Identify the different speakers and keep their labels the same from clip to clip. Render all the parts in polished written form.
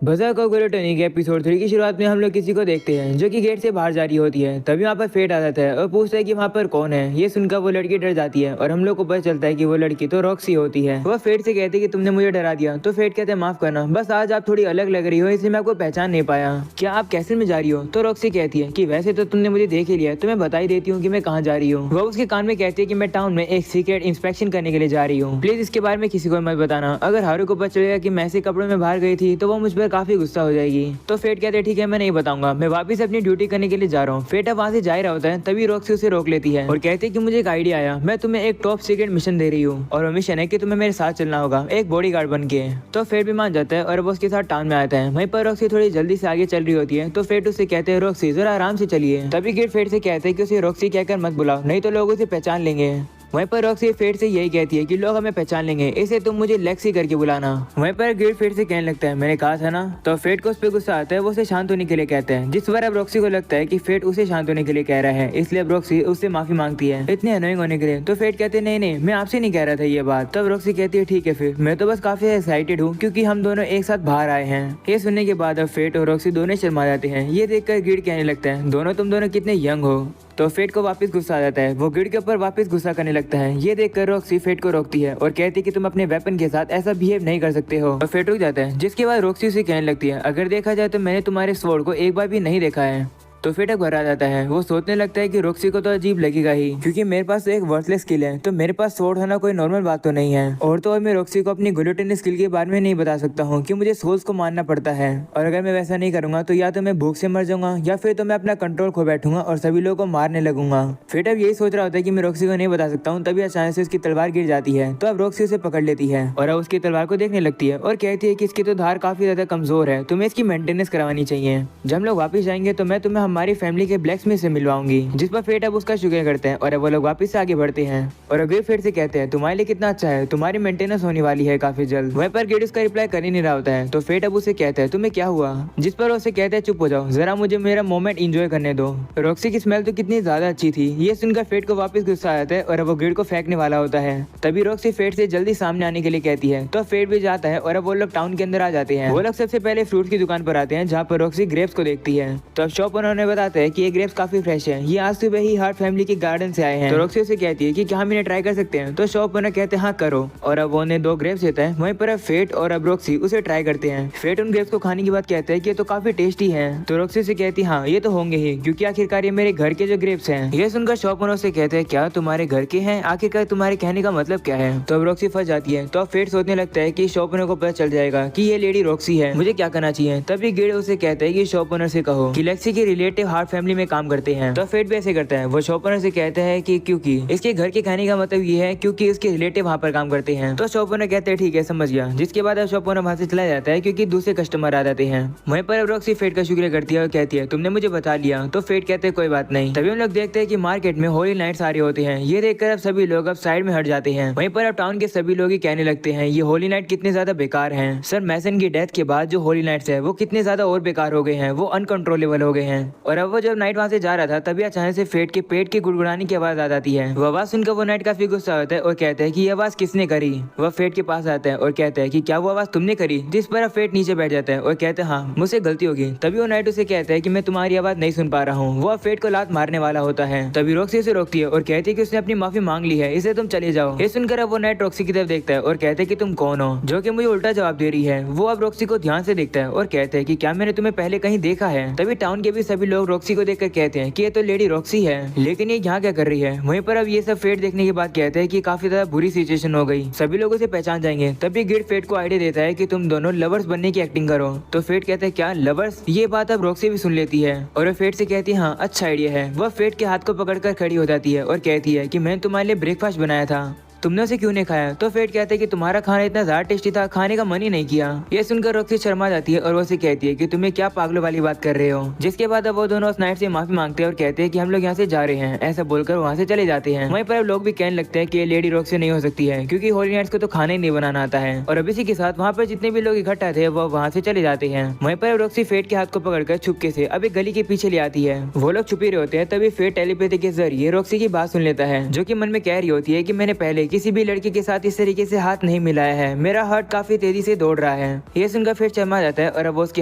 Speaker 1: बज़ार को गुलिटनी के एपिसोड 3 की शुरुआत में हम लोग किसी को देखते हैं जो कि गेट से बाहर जा रही होती है। तभी वहाँ पर फेट आ जाता है और पूछता है कि वहाँ पर कौन है। ये सुनकर वो लड़की डर जाती है और हम लोग को पता चलता है कि वो लड़की तो रॉक्सी होती है। वह फेट से कहती है कि तुमने मुझे डरा दिया। तो फेट कहते हैं माफ करना, बस आज आप थोड़ी अलग लग रही हो इसलिए मैं आपको पहचान नहीं पाया। क्या आप कैसे में जा रही हो? तो रॉक्सी कहती है कि वैसे तो तुमने मुझे देख ही लिया, तो मैं बता ही देती हूँ कि मैं कहाँ जा रही हूँ। वह उसके कान में कहती है कि मैं टाउन में एक सीक्रेट इंस्पेक्शन करने के लिए जा रही हूँ, प्लीज इसके बारे में किसी को मत बताना। अगर हारू को पता चलेगा कि मैं ऐसे कपड़ों में बाहर गई थी तो वो मुझ पर काफी गुस्सा हो जाएगी। तो फेट कहते हैं ठीक है मैं नहीं बताऊंगा, मैं वापस अपनी ड्यूटी करने के लिए जा रहा हूँ। फेट अब वहाँ से जा ही रहा होता है तभी रॉक्सी उसे रोक लेती है और कहती है कि मुझे एक आइडिया आया, मैं तुम्हें एक टॉप सीक्रेट मिशन दे रही हूँ और वो मिशन है कि तुम्हें मेरे साथ चलना होगा एक बॉडीगार्ड बन के। तो फेट भी मान जाता है और वो उसके साथ टाउन में आता है। वहीं पर रॉक्सी थोड़ी जल्दी से आगे चल रही होती है तो फेट उससे कहते हैं रॉक्सी जरा आराम से चलिए। तभी गेट फेट से कहते हैं कि उसे रॉक्सी कहकर मत बुलाओ नहीं तो लोग उसे पहचान लेंगे। वहीं पर रॉक्सी फेट से यही कहती है कि लोग हमें पहचान लेंगे, इसे तुम मुझे लेक्सी करके बुलाना। वहीं पर गिल्ड फेट से कहने लगता है मैंने कहा था ना। तो फेट को उस पर गुस्सा आता है, वो उसे शांत होने के लिए कहते हैं। जिस बार अब रॉक्सी को लगता है कि फेट उसे शांत होने के लिए कह रहा है इसलिए अब रॉक्सी उससे माफी मांगती है इतने अनोइंग होने के लिए। तो फेट कहते हैं नहीं मैं आपसे नहीं कह रहा था ये बात। तब रॉक्सी कहती है ठीक है फिर मैं तो बस काफी एक्साइटेड हूँ क्योंकि हम दोनों एक साथ बाहर आए हैं। ये सुनने के बाद अब फेट और रॉक्सी दोनों शर्मा जाते हैं। ये देखकर गिल्ड कहने लगता है तुम दोनों कितने यंग हो। तो फेट को वापस गुस्सा आ जाता है, वो गिल्ड के ऊपर वापस गुस्सा करने लगता है। ये देखकर रॉक्सी फेट को रोकती है और कहती है कि तुम अपने वेपन के साथ ऐसा बिहेव नहीं कर सकते हो। और फेट रुक जाता है जिसके बाद रॉक्सी उसे कहने लगती है अगर देखा जाए तो मैंने तुम्हारे स्वॉर्ड को एक बार भी नहीं देखा है। तो फेट घर आ जाता है, वो सोचने लगता है कि रॉक्सी को तो अजीब लगेगा ही क्योंकि मेरे पास तो एक वर्थलेस स्किल है, तो मेरे पास स्वॉर्ड होना कोई नॉर्मल बात तो नहीं है। और तो और मैं रॉक्सी को अपनी गुलिटनी स्किल के बारे में नहीं बता सकता हूँ कि मुझे सोल्स को मारना पड़ता है और अगर मैं वैसा नहीं करूंगा तो या तो मैं भूख से मर जाऊंगा या फिर तो मैं अपना कंट्रोल खो बैठूंगा और सभी लोगों को मारने लगूंगा। फेट अब यही सोच रहा होता है कि मैं रॉक्सी को नहीं बता सकता हूँ, तभी अचानक से उसकी तलवार गिर जाती है। तो अब रॉक्सी उसे पकड़ लेती है और अब उसकी तलवार को देखने लगती है और कहती है कि इसकी तो धार काफी ज्यादा कमजोर है, तुम्हें इसकी मेंटेनेंस करवानी चाहिए। जब हम लोग वापस जाएंगे तो मैं तुम्हें हमारी फैमिली के ब्लैकस्मिथ से मिलवाऊंगी। जिस पर फेट अब उसका शुक्रिया करते हैं और अब वो लोग वापस से आगे बढ़ते हैं। और अब गिल्ड फेट से कहते हैं तुम्हारे लिए कितना अच्छा है, तुम्हारी मेंटेनेंस होने वाली है काफी जल्द। वहीं पर गिल्ड उसका रिप्लाई कर ही नहीं रहा होता है। तो फेट अब उसे कहता है तुम्हें क्या हुआ, जिस पर उसे कहते हैं चुप हो जाओ जरा मुझे मेरा मोमेंट एंजॉय करने दो। रॉक्सी की स्मेल तो कितनी ज्यादा अच्छी थी। ये सुनकर फेट को वापस गुस्सा आ जाता है और अब वो गिल्ड को फेंकने वाला होता है। तभी रॉक्सी फेट से जल्दी सामने आने के लिए कहती है तो फेट भी जाता है और अब वो लोग टाउन के अंदर आ जाते हैं। वो लोग सबसे पहले फ्रूट की दुकान पर आते हैं जहाँ पर रॉक्सी ग्रेप्स को देखती है। तो अब शॉप उन्होंने बताते हैं कि ये ग्रेप्स काफी फ्रेश है, ये आज सुबह ही हार्ट फैमिली के गार्डन से आए हैं। तो रॉक्सी उसे कहती है कि क्या हम इन्हें ट्राई कर सकते हैं। तो शॉप ओनर कहते हैं हाँ करो और अब वो उन्हें 2 ग्रेप्स देता है। वहीं पर अब फेट और अब रॉक्सी उसे ट्राई करते हैं। फेट उन ग्रेप्स को खाने के बाद कहते हैं कि ये तो काफी टेस्टी है। तो रॉक्सी से कहती है हाँ ये तो होंगे ही क्योंकि आखिरकार ये मेरे घर के जो ग्रेप्स हैं। ये सुनकर शॉप ओनर से कहते हैं क्या तुम्हारे घर के हैं, आखिरकार तुम्हारे कहने का मतलब क्या है। तो अब रॉक्सी फंस जाती है। तो अब फेट सोचने लगता है कि शॉप ओनर को पता चल जाएगा कि ये लेडी रॉक्सी है, मुझे क्या करना चाहिए। तभी गिल्ड उसे कहते हैं कि शॉप ओनर से कहो कि लेक्सी के रिलेटिव हार्ट फैमिली में काम करते हैं। तो फेट भी ऐसे करता है, वो शॉप ओनर से कहते हैं कि क्योंकि इसके घर के खाने का मतलब ये है क्योंकि इसके रिलेटिव वहाँ पर काम करते हैं। तो शॉप ओनर कहते हैं ठीक है समझ गया। जिसके बाद शॉप ओनर वहाँ से चला जाता है क्योंकि दूसरे कस्टमर आ जाते हैं। वहीं पर रॉक्सी फेट का शुक्रिया करती है और कहती है तुमने मुझे बता लिया। तो फेट कहते हैं कोई बात नहीं। तभी हम लोग देखते हैं कि मार्केट में होली नाइट्स आ रहे होते हैं। ये देखकर अब सभी लोग अब साइड में हट जाते हैं। वहीं पर अब टाउन के सभी लोग ही कहने लगते हैं ये होली नाइट कितने ज्यादा बेकार हैं। सर मैसन की डेथ के बाद जो होली नाइट्स है वो कितने ज्यादा और बेकार हो गए हैं, वो अनकंट्रोलेबल हो गए हैं। और अब वो जब नाइट वहाँ से जा रहा था तभी अचानक से फेट के पेट की गुड़गुड़ाने की आवाज आ जाती है। वो आवाज सुनकर वो नाइट काफी गुस्सा होता है और कहता है कि ये आवाज किसने करी। वह फेट के पास आता है और कहता है कि क्या वो आवाज तुमने करी। जिस पर फेट नीचे बैठ जाता है और कहता है हाँ मुझसे गलती होगी। तभी वो नाइट उसे कहता है कि मैं तुम्हारी आवाज नहीं सुन पा रहा हूँ। वो फेट को लात मारने वाला होता है। तभी रॉक्सी उसे रोकती है और कहती है कि उसने अपनी माफी मांग ली है, इसे तुम चले जाओ। ये सुनकर अब वो नाइट रॉक्सी की तरफ देखता है और कहता है कि तुम कौन हो जो कि मुझे उल्टा जवाब दे रही है। वो अब रॉक्सी को ध्यान से देखता है और कहता है कि क्या मैंने तुम्हें पहले कहीं देखा है। तभी टाउन के भी सभी लोग रॉक्सी को देखकर कहते हैं कि ये तो लेडी रॉक्सी है, लेकिन ये यहाँ क्या कर रही है। वहीं पर अब ये सब फेट देखने के बाद कहते हैं कि काफी ज्यादा बुरी सिचुएशन हो गई, सभी लोगों से पहचान जाएंगे। तभी गिल्ड फेट को आइडिया देता है कि तुम दोनों लवर्स बनने की एक्टिंग करो। तो फेट कहता है क्या लवर्स। ये बात अब रॉक्सी भी सुन लेती है और वो फेट से कहती है हाँ अच्छा आइडिया है। वह फेट के हाथ को पकड़कर खड़ी हो जाती है और कहती है कि मैंने तुम्हारे लिए ब्रेकफास्ट बनाया था, तुमने उसे क्यों नहीं खाया। तो फेट कहते हैं कि तुम्हारा खाना इतना ज्यादा टेस्टी था, खाने का मन ही नहीं किया। ये सुनकर रॉक्सी शर्मा जाती है और वो उसे कहती है कि तुम्हें क्या पागलों वाली बात कर रहे हो। जिसके बाद अब वो दोनों उस नाइट से माफी मांगते हैं और कहते हैं कि हम लोग यहाँ से जा रहे हैं। ऐसा बोलकर वहाँ से चले जाते हैं। वहीं पर अब लोग भी कहने लगते हैं कि ये लेडी रॉक्सी नहीं हो सकती है क्योंकि होली नाइट्स को तो खाना ही नहीं बनाना आता है। और अब इसी के साथ वहाँ पर जितने भी लोग इकट्ठा थे वो वहाँ से चले जाते हैं। वहीं पर रॉक्सी फेट के हाथ को पकड़कर छुपके से अब एक गली के पीछे ले आती है। वो लोग छुपे रहे होते हैं। तभी फेट टेलीपैथी के जरिए रॉक्सी की बात सुन लेता है जो कि मन में कह रही होती है कि मैंने पहले किसी भी लड़के के साथ इस तरीके से हाथ नहीं मिलाया है, मेरा हार्ट काफी तेजी से दौड़ रहा है। ये सुनकर फेट शर्मा जाता है और अब वो उसके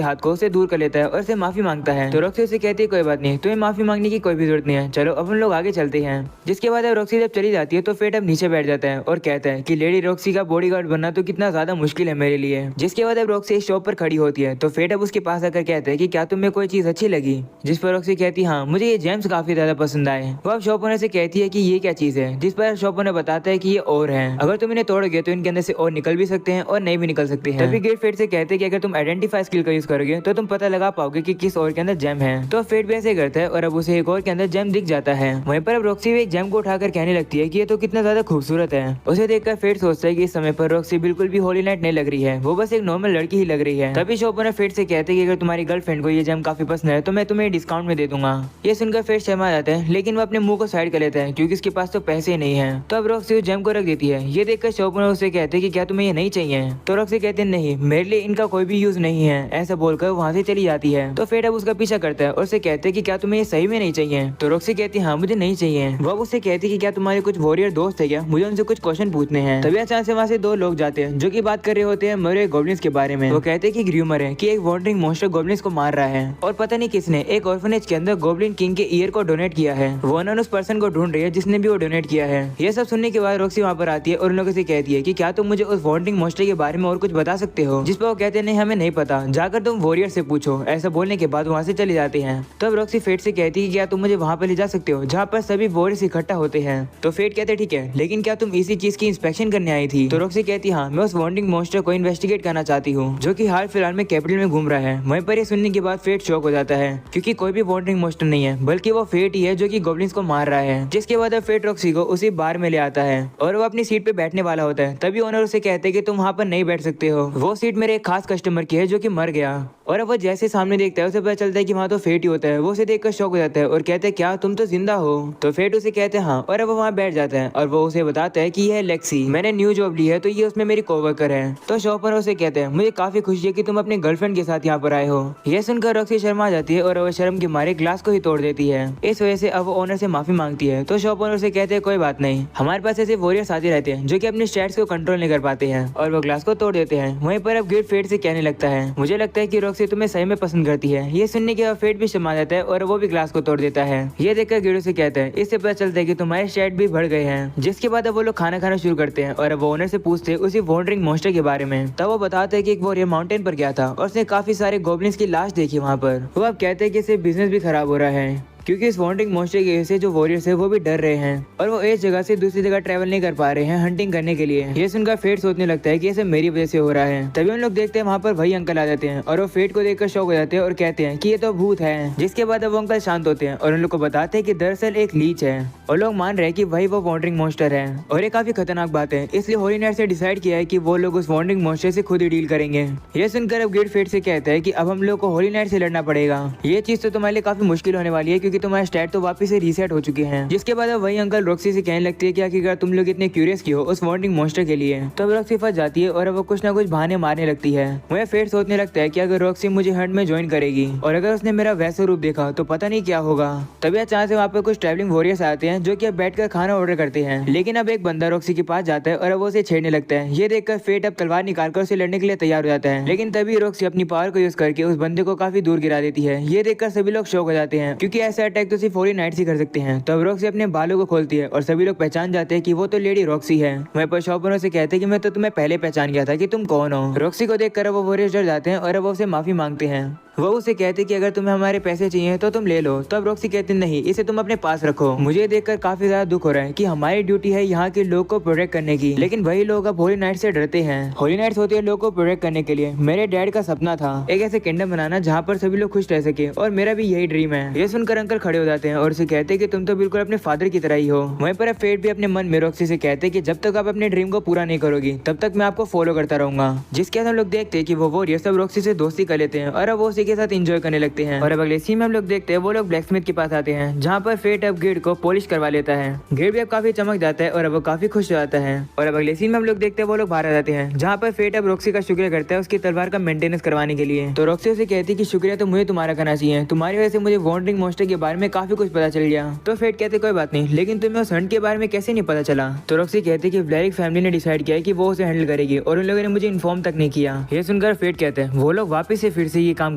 Speaker 1: हाथ को उसे दूर कर लेता है और उसे माफी मांगता है। तो रॉक्सी उसे कहती है कोई बात नहीं, तुम्हें माफी मांगने की कोई भी जरूरत नहीं है, चलो अब हम लोग आगे चलते हैं। जिसके बाद अब रॉक्सी जब चली जाती है तो फेट अब नीचे बैठ जाता है और कहता है कि लेडी रॉक्सी का बॉडीगार्ड बनना तो कितना ज्यादा मुश्किल है मेरे लिए। जिसके बाद अब रॉक्सी शॉप पर खड़ी होती है तो फेट अब उसके पास आकर कहता है कि क्या तुम्हें कोई चीज अच्छी लगी। जिस पर रॉक्सी कहती है हाँ मुझे ये जेम्स काफी ज्यादा पसंद आए। वो अब शॉप ओनर से कहती है कि ये क्या चीज है, जिस पर शॉप ओनर बताता है कि ये और है, अगर तुम इन्हें तोड़ोगे तो इनके अंदर से और निकल भी सकते हैं और नहीं भी निकल सकते हैं। तभी गेट फेट से कहते हैं कि अगर तुम आइडेंटिफाई स्किल का यूज करोगे तो तुम पता लगा पाओगे कि किस और के अंदर जेम है। तो फेट भी ऐसे करता है और अब उसे एक और के अंदर जेम दिख जाता है। वहीं पर अब रॉक्सी भी एक जेम को उठाकर कहने लगती है कि ये तो कितना ज्यादा खूबसूरत है। उसे देखकर फेट सोचता है कि इस समय पर रॉक्सी बिल्कुल भी होली नाइट नहीं लग रही है, वो बस एक नॉर्मल लड़की ही लग रही है। तभी शॉप ओनर फेट से कहते हैं कि अगर तुम्हारी गर्लफ्रेंड को ये जेम काफी पसंद है तो मैं तुम्हें डिस्काउंट में दे दूंगा। ये सुनकर फेट शर्मा जाता है, लेकिन वो अपने मुंह को साइड कर लेता है क्योंकि उसके पास तो पैसे नहीं है। तो अब रॉक्सी उस जेम को रख देती है। ये देखकर शॉप ओनर उसे कहते हैं कि क्या तुम्हें ये नहीं चाहिए। तो रॉक्सी कहते हैं नहीं, मेरे लिए इनका कोई भी यूज नहीं है। ऐसा बोलकर वहाँ से चली जाती है। तो फेट अब उसका पीछा करता है और उसे कहते हैं कि क्या तुम्हें ये सही में नहीं चाहिए। तो रॉक्सी कहती है हाँ मुझे नहीं चाहिए। वो उससे कहती है कि क्या तुम्हारे कुछ वॉरियर दोस्त है क्या, मुझे उनसे कुछ क्वेश्चन पूछने हैं। तभी अचानक से वहाँ से दो लोग जाते हैं जो की बात कर रहे होते हैं मरे गॉब्लिन्स के बारे में। वो कहते हैं कि ग्रूमर है कि एक वॉन्डरिंग मॉन्स्टर गॉब्लिन्स को मार रहा है और पता नहीं किसने एक ऑर्फनेज के अंदर गॉब्लिन किंग के ईयर को डोनेट किया है। वो उस पर्सन को ढूंढ रही है जिसने भी वो डोनेट किया है। ये सब सुनने के बाद रॉक्सी वहाँ पर आती है और उन लोगों से कहती है कि क्या तुम मुझे उस वॉन्डरिंग मॉन्स्टर के बारे में और कुछ बता सकते हो। जिस पर वो कहते हैं नहीं हमें नहीं पता, जाकर तुम वॉरियर से पूछो। ऐसा बोलने के बाद वहाँ से चले जाते हैं। तब रॉक्सी फेट से कहती है कि क्या तुम मुझे वहाँ पर ले जा सकते हो जहाँ पर सभी वॉरियर्स इकट्ठा होते हैं। तो फेट कहते हैं ठीक है, लेकिन क्या तुम इसी चीज की इंस्पेक्शन करने आई थी। तो रॉक्सी कहती है हाँ मैं उस वॉन्डरिंग मॉन्स्टर को इन्वेस्टिगेट करना चाहती हूँ जो कि हाल फिलहाल में कैपिटल में घूम रहा है। वहीं पर ये सुनने के बाद फेट शॉक हो जाता है क्योंकि कोई भी वॉन्डरिंग मॉन्स्टर नहीं है बल्कि वो फेट ही है जो कि गॉब्लिन्स को मार रहा है। जिसके बाद फेट रॉक्सी को उसी बार में ले आता है और वो अपनी सीट पे बैठने वाला होता है। तभी ओनर उसे कहते हैं कि तुम वहाँ पर नहीं बैठ सकते हो, वो सीट मेरे एक खास कस्टमर की है जो कि मर गया। और अब वो जैसे सामने देखता है उसे पता चलता है कि वहाँ तो फेट ही होता है। वो उसे देखकर शॉक हो जाता है और कहता है क्या तुम तो जिंदा हो। तो फेट उसे कहते हैं हाँ, और अब वो वहाँ बैठ जाता है और वो उसे बताता है कि यह लेक्सी, मैंने न्यू जॉब ली है तो ये उसमें मेरी कोवर्कर है। तो शॉपर उसे कहते हैं मुझे काफी खुशी है कि तुम अपने गर्लफ्रेंड के साथ यहाँ पर आए हो। यह सुनकर रॉक्सी शर्मा जाती है और वो शर्म के मारे ग्लास को ही तोड़ देती है। इस वजह से अब वो ओनर से माफी मांगती है। तो शॉपर उसे कहते हैं कोई बात नहीं, हमारे पास ऐसे वॉरियर्स आते रहते हैं जो कि अपने स्टैट्स को कंट्रोल नहीं कर पाते हैं, और वो ग्लास को तोड़ देते हैं। वहीं पर अब गिट फेट से कहने लगता है मुझे लगता है कि रॉक्सी तुम्हें सही में पसंद करती है। ये सुनने के बाद फेट भी शर्मा जाता है और वो भी ग्लास को तोड़ देता है। ये देखकर गिडो से कहता है इससे पता चलता है कि तुम्हारे स्टैट भी बढ़ गए हैं। जिसके बाद अब वो लोग खाना खाना शुरू करते हैं और वो ओनर से पूछते हैं उसी वॉन्डरिंग मॉन्स्टर के बारे में। तब वो बताते हैं कि एक वॉरियर माउंटेन पर गया था और उसने काफी सारे गॉब्लिन्स की लाश देखी वहाँ पर। वो अब कहते हैं कि इससे बिजनेस भी खराब हो रहा है क्योंकि इस वॉन्डरिंग मॉन्स्टर की वजह से जो वॉरियर्स है वो भी डर रहे हैं और वो एक जगह से दूसरी जगह ट्रैवल नहीं कर पा रहे हैं हंटिंग करने के लिए। ये सुनकर फेट सोचने लगता है कि ये सब मेरी वजह से हो रहा है। तभी हम लोग देखते हैं वहाँ पर वही अंकल आ जाते हैं और वो फेट को देखकर शॉक हो जाते हैं और कहते हैं कि ये तो भूत है। जिसके बाद अब वो अंकल शांत होते हैं और उन लोग को बताते हैं कि दरअसल एक लीच है और लोग मान रहे हैं कि वही वो वॉन्डरिंग मॉन्स्टर है और ये काफी खतरनाक बात है। इसलिए होली नाइट से डिसाइड किया है कि वो लोग उस वॉन्डरिंग मॉन्स्टर से खुद ही डील करेंगे। ये सुनकर अब गिड फेट से कहता है कि अब हम लोग को होली नाइट से लड़ना पड़ेगा। ये चीज तो तुम्हारे लिए काफी मुश्किल होने वाली है क्योंकि तुम्हारे स्टैट तो वापस से रीसेट हो चुके हैं। जिसके बाद वही अंकल रॉक्सी से कहने लगती है कि आखिरकार तुम लोग इतने क्यूरियस क्यों हो उस वॉन्डरिंग मॉन्स्टर के लिए। तब रॉक्सी फंस जाती है और वो कुछ ना कुछ बहाने मारने लगती है। वह फेट सोचने लगता है कि अगर रॉक्सी मुझे हंट में ज्वाइन करेगी और अगर उसने मेरा वैसा रूप देखा तो पता नहीं क्या होगा। तभी अचानक से वहाँ पर कुछ ट्रैवलिंग वॉरियर्स आते हैं जो कि अब बैठकर खाना ऑर्डर करते हैं। लेकिन अब एक बंदा रॉक्सी के पास जाता है और वो उसे छेड़ने लगता है। ये देखकर फेट अब तलवार निकालकर उसे लड़ने के लिए तैयार हो जाता है। लेकिन तभी रॉक्सी अपनी पावर को यूज करके उस बंदे को काफी दूर गिरा देती है। ये देखकर सभी लोग शॉक हो जाते हैं क्योंकि ऐसा अटैक तो सिर्फ होली नाइट ही कर सकते हैं। तब रॉक्सी अपने बालों को खोलती है और सभी लोग पहचान जाते हैं कि वो तो लेडी रॉक्सी है। वहीं पर शॉपर से कहते हैं कि मैं तो तुम्हें पहले पहचान गया था कि तुम कौन हो। रॉक्सी को देखकर वो वॉरियर्स डर जाते हैं और वो उसे माफी मांगते हैं। वो उसे कहते कि अगर तुम्हें हमारे पैसे चाहिए तो तुम ले लो। तब रॉक्सी कहती नहीं, इसे तुम अपने पास रखो। मुझे देखकर काफी ज्यादा दुख हो रहा है कि हमारी ड्यूटी है यहाँ के लोग को प्रोटेक्ट करने की, लेकिन वही लोग अब होली नाइट से डरते हैं। होली नाइट होती है लोग को प्रोटेक्ट करने के लिए। मेरे डैड का सपना था एक ऐसे किंगडम बनाना जहाँ पर सभी लोग खुश रह सके और मेरा भी यही ड्रीम है। ये सुनकर अंकल खड़े हो जाते हैं और उसे कहते हैं कि तुम तो बिल्कुल अपने फादर की तरह ही हो। वहीं पर फेट भी अपने मन में रॉक्सी से कहते हैं कि जब तक आप अपने ड्रीम को पूरा नहीं करोगी तब तक मैं आपको फॉलो करता रहूंगा। जिसके बाद हम लोग देखते हैं कि वो वॉरियर सब रॉक्सी से दोस्ती कर लेते हैं और अब वो उसी के साथ एंजॉय करने लगते हैं। और अब अगले सीन में हम लोग देखते हैं वो लोग ब्लैक स्मिथ के पास आते हैं, जहाँ पर फेट अब गेट को पॉलिश करवा लेता है। गेट भी अब काफी चमक जाता है और अब वो काफी खुश हो जाता है। और अब अगले सीन में हम लोग देखते हैं वो लोग बाहर आ जाते हैं, जहाँ पर फेट अब रॉक्सी का शुक्रिया करता है उसकी तलवार का मेंटेनेंस करवाने के लिए। तो रॉक्सी उसे कहती है कि शुक्रिया तो मुझे तुम्हारा करना चाहिए, तुम्हारी वजह से मुझे वॉन्डरिंग मॉन्स्टर के बारे में काफी कुछ पता चल गया। तो फेट कहते कोई बात नहीं, लेकिन तुम्हें उस हंट के बारे में कैसे नहीं पता चला। तो रॉक्सी कहते कि व्लेरिक फैमिली ने डिसाइड किया है कि वो उसे हैंडल करेगी और उन लोगों ने मुझे इन्फॉर्म तक नहीं किया। ये सुनकर फेट कहते हैं वो लोग वापस से फिर से ये काम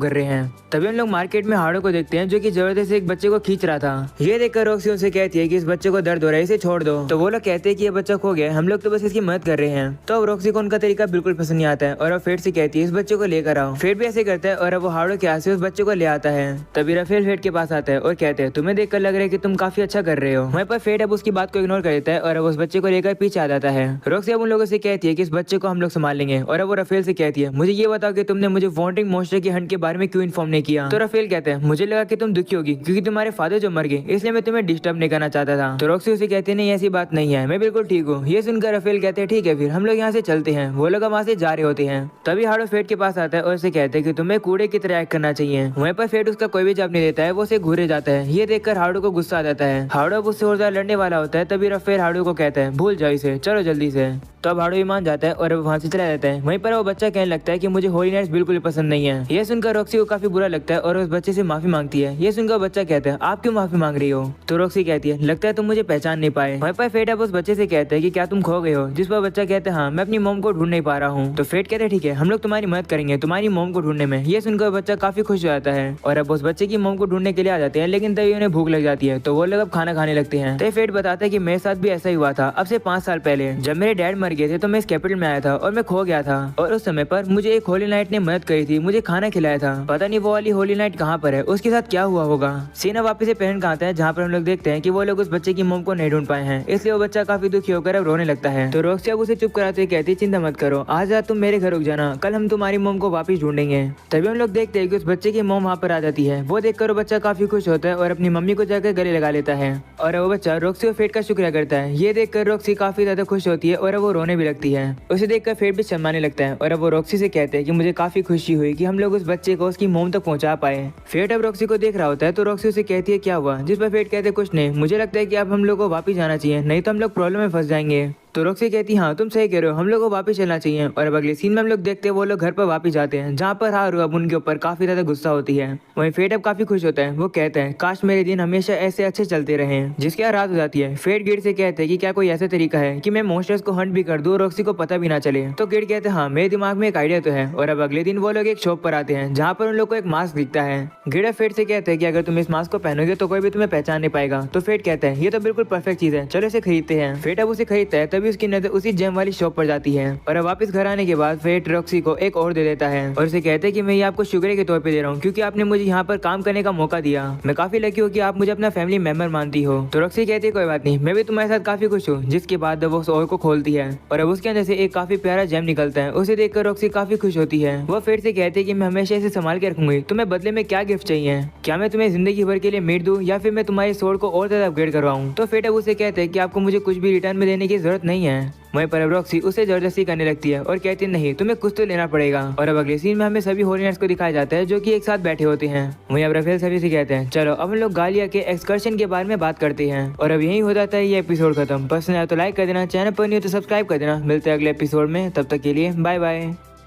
Speaker 1: कर रहे हैं। तभी हम लोग मार्केट में हाड़ो को देखते हैं, जो कि जबरदस्ती एक बच्चे को खींच रहा था। ये देखकर रॉक्सी उनसे कहती है कि इस बच्चे को दर्द हो रहा है, इसे छोड़ दो। तो वो लोग कहते हैं कि ये बच्चा खो गया, हम लोग तो बस इसकी मदद कर रहे हैं। तो अब रॉक्सी को उनका तरीका बिल्कुल पसंद नहीं आता है और अब फेट से कहती है इस बच्चे को लेकर आओ। फेट भी ऐसे करता है और अब वो हाड़ो के हाथ से उस बच्चे को ले आता है। तभी राफेल फेट के पास आता है और कहते हैं तुम्हें देखकर लग रहा है कि तुम काफी अच्छा कर रहे हो। वहीं पर फेट अब उसकी बात को इग्नोर कर देता है और अब उस बच्चे को लेकर पीछे आ जाता है। रॉक्सी अब उन लोगों से कहती है कि इस बच्चे को हम लोग संभाल लेंगे। और अब वो राफेल से कहती है मुझे ये बताओ कि तुमने मुझे वॉन्डरिंग मॉन्स्टर की हंट के बारे में क्यों इन्फॉर्म नहीं किया। तो राफेल कहते हैं मुझे लगा कि तुम दुखी होगी क्योंकि तुम्हारे फादर जो मर गए, इसलिए मैं तुम्हें डिस्टर्ब नहीं करना चाहता था। तो रॉक्सी उसे कहते नहीं ऐसी बात नहीं है, मैं बिल्कुल ठीक हूँ। ये सुनकर राफेल कहते हैं ठीक है फिर हम लोग यहाँ से चलते हैं। वो लोग वहाँ से जा रहे होते हैं। तभी हाड़ो फेट के पास आता है और उसे कहते हैं कि तुम्हें कूड़े की तरह एक्ट करना चाहिए। वहीं पर फेट उसका कोई भी जवाब नहीं देता है, वो उसे घूरे जाता है। ये देखकर हाड़ो को गुस्सा आ जाता है। हाड़ो उससे और ज्यादा लड़ने वाला होता है। तभी राफेल हाड़ो को कहता है भूल जाओ इसे, चलो जल्दी से। तो अब हाड़ो भी मान जाता है और अब वहाँ से चला जाता है। वहीं पर वो बच्चा कहने लगता है कि मुझे होली नाइट्स बिल्कुल पसंद नहीं है। ये सुनकर रॉक्सी को काफी बुरा लगता है और उस बच्चे से माफी मांगती है। ये सुनकर बच्चा कहता है आप क्यों माफी मांग रही हो। तो रॉक्सी कहती है लगता है तुम मुझे पहचान नहीं पाए। वहीं पर फेट अब उस बच्चे से कहता है कि क्या तुम खो गए हो। जिस पर बच्चा कहता है हाँ मैं अपनी मॉम को ढूंढ नहीं पा रहा हूँ। तो फेट कहते हैं ठीक है हम लोग तुम्हारी मदद करेंगे तुम्हारी मॉम को ढूंढने में। ये सुनकर बच्चा काफी खुश हो जाता है और अब उस बच्चे की मॉम को ढूंढने के लिए आ जाते हैं, लेकिन तभी उन्हें भूख लग जाती है। तो वो लोग अब खाना खाने लगते हैं। तो फेट बताता है कि मेरे साथ भी ऐसा ही हुआ था अब से 5 साल पहले, जब मेरे डैड मर गए थे तो मैं इस कैपिटल में आया था और मैं खो गया था। और उस समय पर मुझे एक होली नाइट ने मदद करी थी, मुझे खाना खिलाया था। पता नहीं वो वाली होली नाइट कहाँ पर है, उसके साथ क्या हुआ होगा। सीना वापस से पहन का आता है, जहाँ पर हम लोग देखते हैं कि वो लोग उस बच्चे की मॉम को नहीं ढूंढ पाए हैं, इसलिए वो बच्चा काफी दुखी होकर अब रोने लगता है। तो रॉक्सी अब उसे चुप कराते हुए कहती चिंता मत करो, आज रात तुम मेरे घर रुक जाना, कल हम तुम्हारी मॉम को वापस ढूंढेंगे। तभी हम लोग देखते हैं कि उस बच्चे की मॉम वहाँ पर आ जाती है। वो देखकर वो बच्चा काफी खुश होता है और अपनी मम्मी को जाकर गले लगा लेता है। और वो बच्चा रॉक्सी और फेट का शुक्रिया करता है। ये देखकर रॉक्सी काफी ज्यादा खुश होती है और वो रोने भी लगती है। उसे देखकर फेट भी शर्माने लगता है और अब वो रॉक्सी से कहते हैं कि मुझे काफी खुशी हुई कि हम लोग उस बच्चे को उसकी मॉम तक पहुंचा पाए। फेट अब रॉक्सी को देख रहा होता है तो रॉक्सी उसे कहती है क्या हुआ। जिस पर फेट कहते हैं कुछ नहीं, मुझे लगता है कि अब हम लोग को वापस जाना चाहिए, नहीं तो हम लोग प्रॉब्लम में फंस जाएंगे। तो रॉक्सी कहती हाँ तुम सही कह रहे हो, हम लोग को वापस चलना चाहिए। और अब अगले सीन में हम लोग देखते हैं वो लोग घर पर वापस जाते हैं, जहाँ पर हारू अब उनके ऊपर काफी ज्यादा गुस्सा होती है। वहीं फेट अब काफी खुश होता है। वो कहता है काश मेरे दिन हमेशा ऐसे अच्छे चलते रहे। जिसके बाद रात हो जाती है। फेट गिड से कहते हैं कि क्या कोई ऐसा तरीका है कि मैं मॉन्स्टर्स को हंट भी कर दूं और रॉक्सी को पता भी ना चले। तो गिड कहते हैं हाँ मेरे दिमाग में एक आइडिया तो है। और अब अगले दिन वो लोग एक शॉप पर आते हैं, जहाँ पर उन लोग को एक मास्क दिखता है। गिड फेट से कहते हैं कि अगर तुम इस मास्क को पहनोगे तो कोई भी तुम्हें पहचान नहीं पाएगा। तो फेट कहता है ये तो बिल्कुल परफेक्ट चीज है, चलो इसे खरीदते हैं। फेट अब उसे खरीदता है। तभी उसकी नजर उसी जेम वाली शॉप पर जाती है। और अब वापस घर आने के बाद फेट रॉक्सी को एक और दे देता है और उसे कहते हैं कि मैं ये आपको शुक्रिया के तौर पे दे रहा हूँ क्योंकि आपने मुझे यहाँ पर काम करने का मौका दिया। मैं काफी लकी हूँ कि आप मुझे अपना फैमिली मेंबर मानती हो। तो रॉक्सी कहती है कोई बात नहीं, मैं भी तुम्हारे साथ काफी खुश हूँ। जिसके बाद वो उस और को खोलती है और अब उसके अंदर से एक काफी प्यारा जेम निकलता है। उसे देखकर रॉक्सी काफी खुश होती है। वो फिर से कहती है कि मैं हमेशा इसे संभाल के रखूंगी। तुम्हें बदले में क्या गिफ्ट चाहिए, क्या मैं तुम्हें जिंदगी भर के लिए मीट दूं या फिर मैं तुम्हारे सोड को और ज्यादा अपग्रेड करवाऊं। तो फेट अब उसे कहते हैं कि आपको मुझे कुछ भी रिटर्न में देने की जरूरत नहीं है। वहीं पर अब रॉक्सी उसे जबरदस्ती करने लगती है और कहती है नहीं तुम्हें कुछ तो लेना पड़ेगा। और अब अगले सीन में हमें सभी होली नाइट्स को दिखाया जाता है जो कि एक साथ बैठे होते हैं। वहीं अब राफेल सभी से कहते हैं चलो अब हम लोग गालिया के एक्सकर्शन के बारे में बात करते हैं। और अब यही हो जाता है ये एपिसोड खत्म। पसंद आया तो लाइक कर देना, चैनल पर नहीं हो तो सब्सक्राइब कर देना। मिलते हैं अगले एपिसोड में, तब तक के लिए बाय बाय।